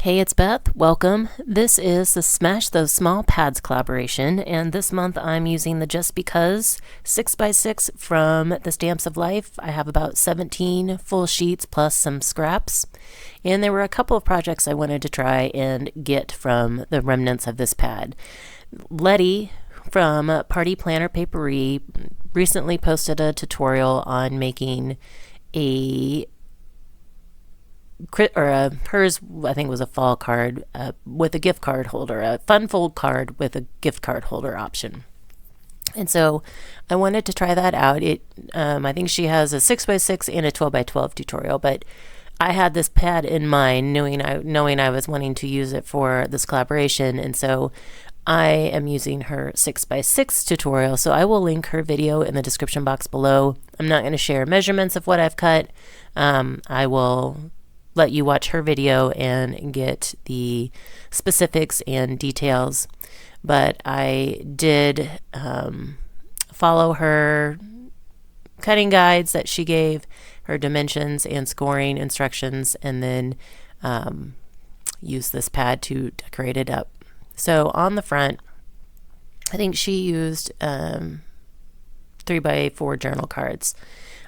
Hey, it's Beth. Welcome. This is the Smash Those Small Pads collaboration, and this month I'm using the Just Because 6x6 from the Stamps of Life. I have about 17 full sheets plus some scraps, and there were a couple of projects I wanted to try and get from the remnants of this pad. Letty from Party Planner Papery recently posted a tutorial on making a hers I think was a fall card with a gift card holder, a fun fold card with a gift card holder option. And so I wanted to try that out. I think she has a 6x6 and a 12x12 tutorial, but I had this pad in mind knowing I was wanting to use it for this collaboration, and so I am using her 6x6 tutorial, so I will link her video in the description box below. I'm not going to share measurements of what I've cut. I will let you watch her video and get the specifics and details. But I did follow her cutting guides that she gave, her dimensions and scoring instructions, and then use this pad to decorate it up. So on the front, I think she used 3x4 journal cards.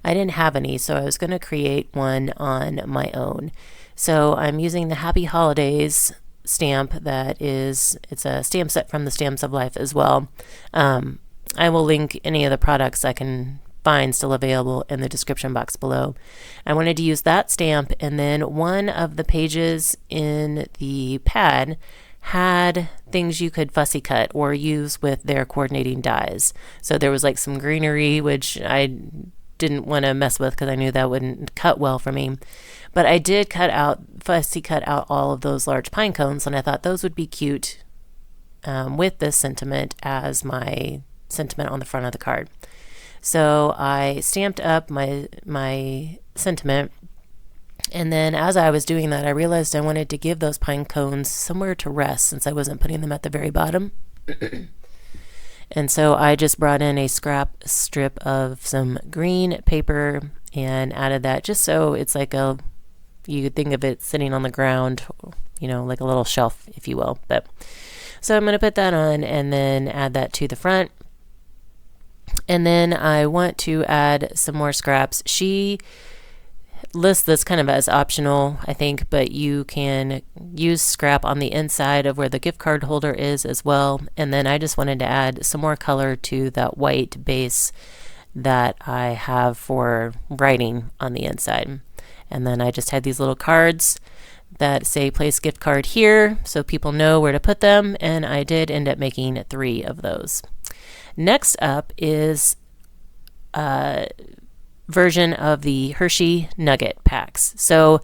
I didn't have any, so I was going to create one on my own. So I'm using the Happy Holidays stamp it's a stamp set from the Stamps of Life as well. I will link any of the products I can find still available in the description box below. I wanted to use that stamp, and then one of the pages in the pad had things you could fussy cut or use with their coordinating dies. So there was like some greenery, which I didn't want to mess with because I knew that wouldn't cut well for me. But I did fussy cut out all of those large pine cones, and I thought those would be cute with this sentiment as my sentiment on the front of the card. So I stamped up my sentiment, and then as I was doing that, I realized I wanted to give those pine cones somewhere to rest since I wasn't putting them at the very bottom. And so I just brought in a scrap strip of some green paper and added that just so it's like you could think of it sitting on the ground, like a little shelf, if you will. But so I'm going to put that on and then add that to the front. And then I want to add some more scraps. She lists this kind of as optional, I think, but you can use scrap on the inside of where the gift card holder is as well. And then I just wanted to add some more color to that white base that I have for writing on the inside. And then I just had these little cards that say place gift card here so people know where to put them, and I did end up making 3 of those. Next up is version of the Hershey Nugget packs. So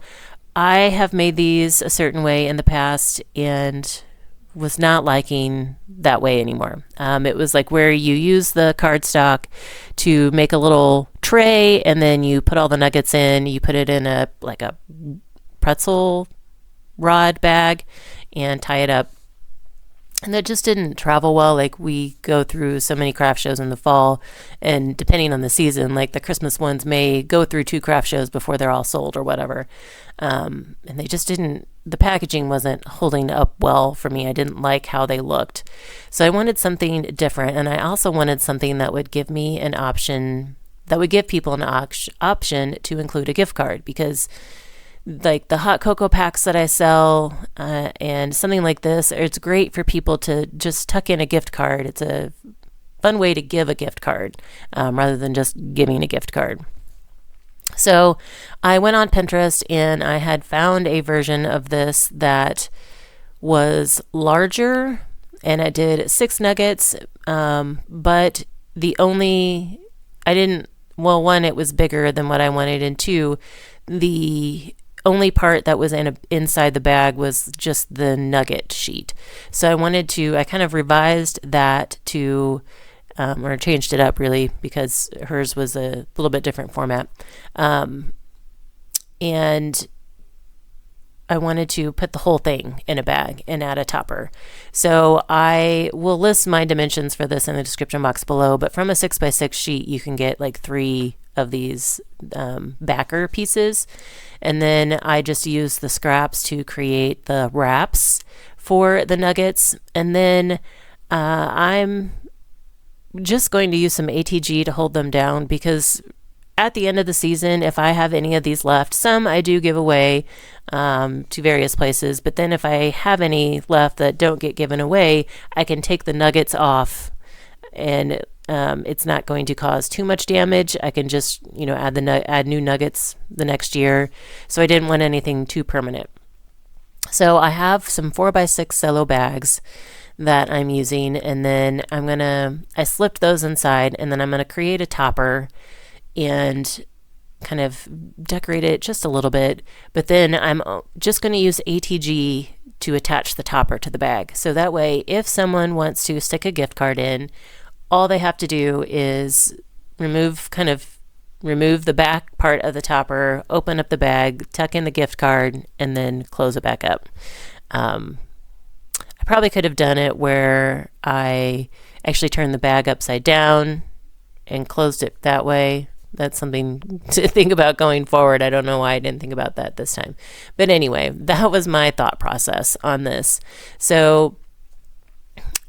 I have made these a certain way in the past and was not liking that way anymore. It was like where you use the cardstock to make a little tray, and then you put all the nuggets in. You put it in a pretzel rod bag and tie it up. And that just didn't travel well. Like, we go through so many craft shows in the fall, and depending on the season, like the Christmas ones may go through 2 craft shows before they're all sold or whatever. And they just didn't, the packaging wasn't holding up well for me. I didn't like how they looked. So I wanted something different, and I also wanted something that would give me an option, that would give people an option to include a gift card, because like the hot cocoa packs that I sell and something like this, it's great for people to just tuck in a gift card. It's a fun way to give a gift card rather than just giving a gift card. So I went on Pinterest and I had found a version of this that was larger, and I did 6 nuggets, but one, it was bigger than what I wanted, and 2, the only part that was inside the bag was just the nugget sheet. So I kind of revised that to, or changed it up really, because hers was a little bit different format. And I wanted to put the whole thing in a bag and add a topper. So I will list my dimensions for this in the description box below, but from a 6x6 sheet, you can get like 3 of these backer pieces, and then I just use the scraps to create the wraps for the nuggets. And then I'm just going to use some ATG to hold them down, because at the end of the season, if I have any of these left, some I do give away to various places, but then if I have any left that don't get given away, I can take the nuggets off, and it's not going to cause too much damage. I can just, add new nuggets the next year. So I didn't want anything too permanent. So I have some 4x6 cello bags that I'm using, and then I slipped those inside, and then I'm gonna create a topper and kind of decorate it just a little bit, but then I'm just going to use ATG to attach the topper to the bag. So that way, if someone wants to stick a gift card in, all they have to do is remove the back part of the topper, open up the bag, tuck in the gift card, and then close it back up. I probably could have done it where I actually turned the bag upside down and closed it that way. That's something to think about going forward. I don't know why I didn't think about that this time. But anyway, that was my thought process on this. So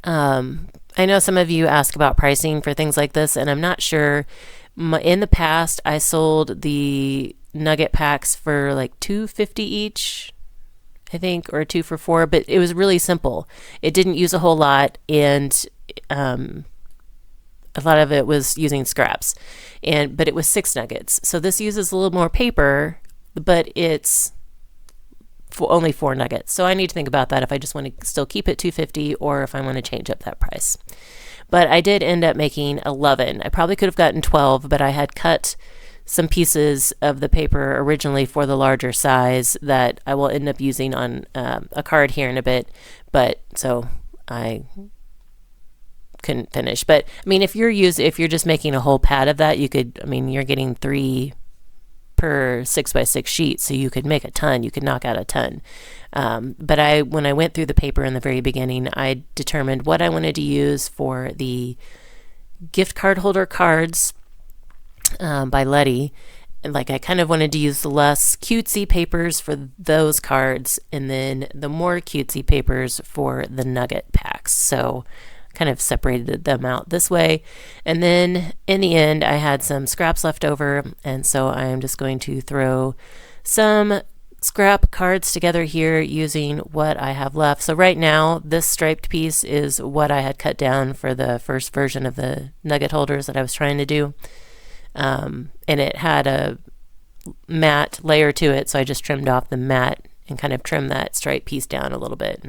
I know some of you ask about pricing for things like this, and I'm not sure. In the past, I sold the nugget packs for like $2.50 each, I think, or 2 for $4, but it was really simple. It didn't use a whole lot, and a lot of it was using scraps, but it was 6 nuggets. So this uses a little more paper, but it's only 4 nuggets. So I need to think about that if I just want to still keep it $2.50 or if I want to change up that price. But I did end up making 11. I probably could have gotten 12, but I had cut some pieces of the paper originally for the larger size that I will end up using on a card here in a bit. But so I couldn't finish. But I mean, if you're just making a whole pad of that, you're getting 3 per 6x6 sheet, so you could make a ton. You could knock out a ton. But when I went through the paper in the very beginning, I determined what I wanted to use for the gift card holder cards by Letty. And I kind of wanted to use the less cutesy papers for those cards, and then the more cutesy papers for the nugget packs. So kind of separated them out this way. And then in the end, I had some scraps left over, and so I am just going to throw some scrap cards together here using what I have left. So right now, this striped piece is what I had cut down for the first version of the nugget holders that I was trying to do. And it had a matte layer to it, so I just trimmed off the matte and kind of trimmed that striped piece down a little bit.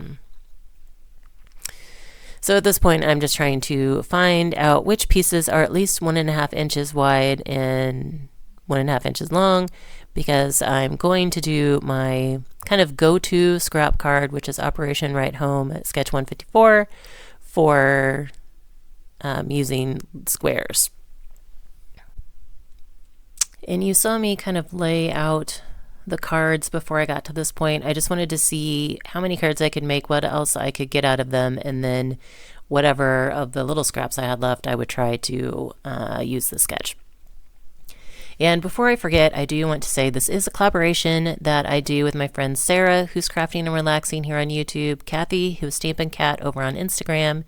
So at this point, I'm just trying to find out which pieces are at least 1.5 inches wide and 1.5 inches long, because I'm going to do my kind of go-to scrap card, which is Operation Right Home at Sketch 154 for using squares. And you saw me kind of lay out the cards before I got to this point. I just wanted to see how many cards I could make, what else I could get out of them, and then whatever of the little scraps I had left, I would try to use the sketch. And before I forget, I do want to say this is a collaboration that I do with my friend Sarah, who's crafting and relaxing here on YouTube, Kathy, who's Stampin' Cat over on Instagram,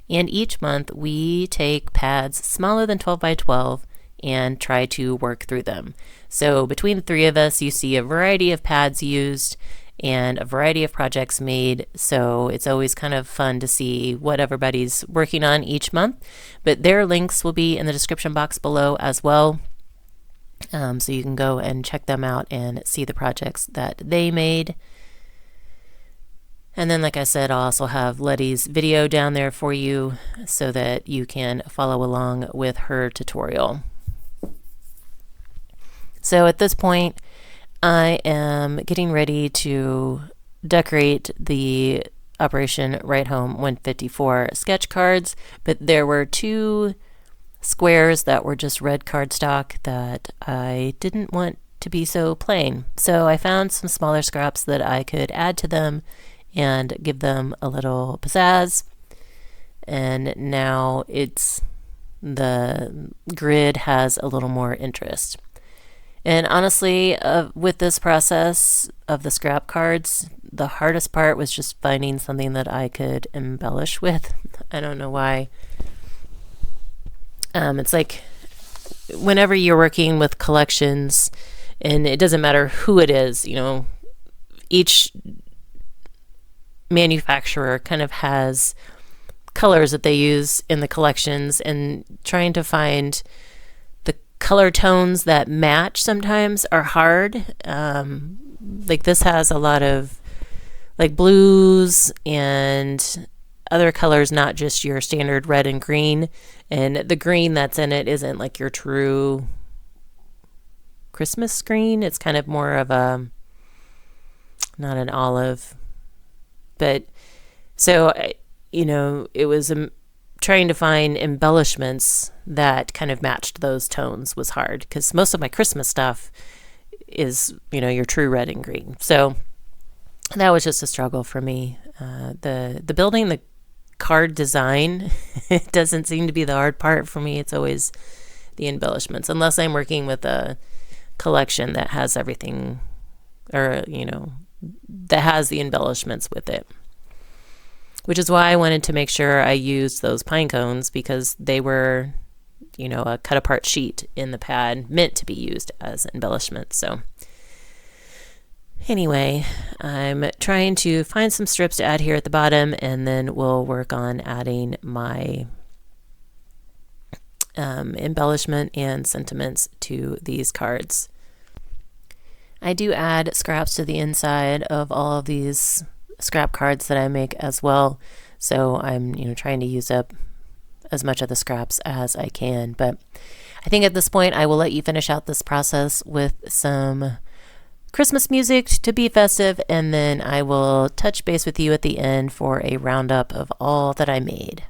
and each month we take pads smaller than 12 by 12 and try to work through them. So between the 3 of us, you see a variety of pads used and a variety of projects made. So it's always kind of fun to see what everybody's working on each month. But their links will be in the description box below as well. So you can go and check them out and see the projects that they made. And then, like I said, I'll also have Letty's video down there for you so that you can follow along with her tutorial. So at this point, I am getting ready to decorate the Operation Right Home 154 sketch cards, but there were 2 squares that were just red cardstock that I didn't want to be so plain. So I found some smaller scraps that I could add to them and give them a little pizzazz. And now it's the grid has a little more interest. And honestly, with this process of the scrap cards, the hardest part was just finding something that I could embellish with. I don't know why. It's like whenever you're working with collections, and it doesn't matter who it is, each manufacturer kind of has colors that they use in the collections, and trying to find the color tones that match sometimes are hard. Like this has a lot of like blues and other colors, not just your standard red and green, and the green that's in it isn't like your true Christmas green. It's kind of more of a, not an olive, but so it was trying to find embellishments that kind of matched those tones was hard, because most of my Christmas stuff is your true red and green. So that was just a struggle for me. The building the card design it doesn't seem to be the hard part for me. It's always the embellishments, unless I'm working with a collection that has everything, or that has the embellishments with it, which is why I wanted to make sure I used those pine cones, because they were a cut apart sheet in the pad meant to be used as embellishment. So anyway, I'm trying to find some strips to add here at the bottom, and then we'll work on adding my embellishment and sentiments to these cards. I do add scraps to the inside of all of these scrap cards that I make as well, so I'm trying to use up as much of the scraps as I can. But I think at this point I will let you finish out this process with some Christmas music to be festive, and then I will touch base with you at the end for a roundup of all that I made.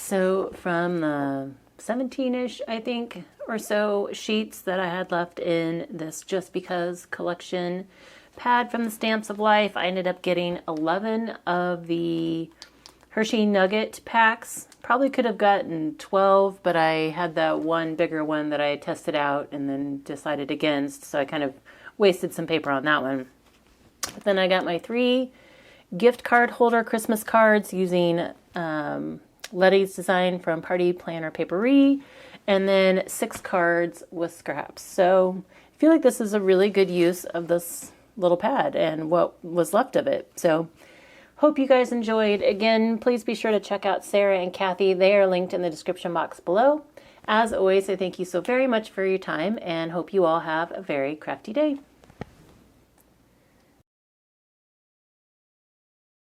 So from the 17-ish, I think, or so sheets that I had left in this Just Because collection pad from the Stamps of Life, I ended up getting 11 of the Hershey Nugget packs. Probably could have gotten 12, but I had that one bigger one that I tested out and then decided against, so I kind of wasted some paper on that one. But then I got my 3 gift card holder Christmas cards using Letty's design from Party Planner Paperie, and then 6 cards with scraps. So I feel like this is a really good use of this little pad and what was left of it. So hope you guys enjoyed. Again, please be sure to check out Sarah and Kathy. They are linked in the description box below. As always, I thank you so very much for your time and hope you all have a very crafty day.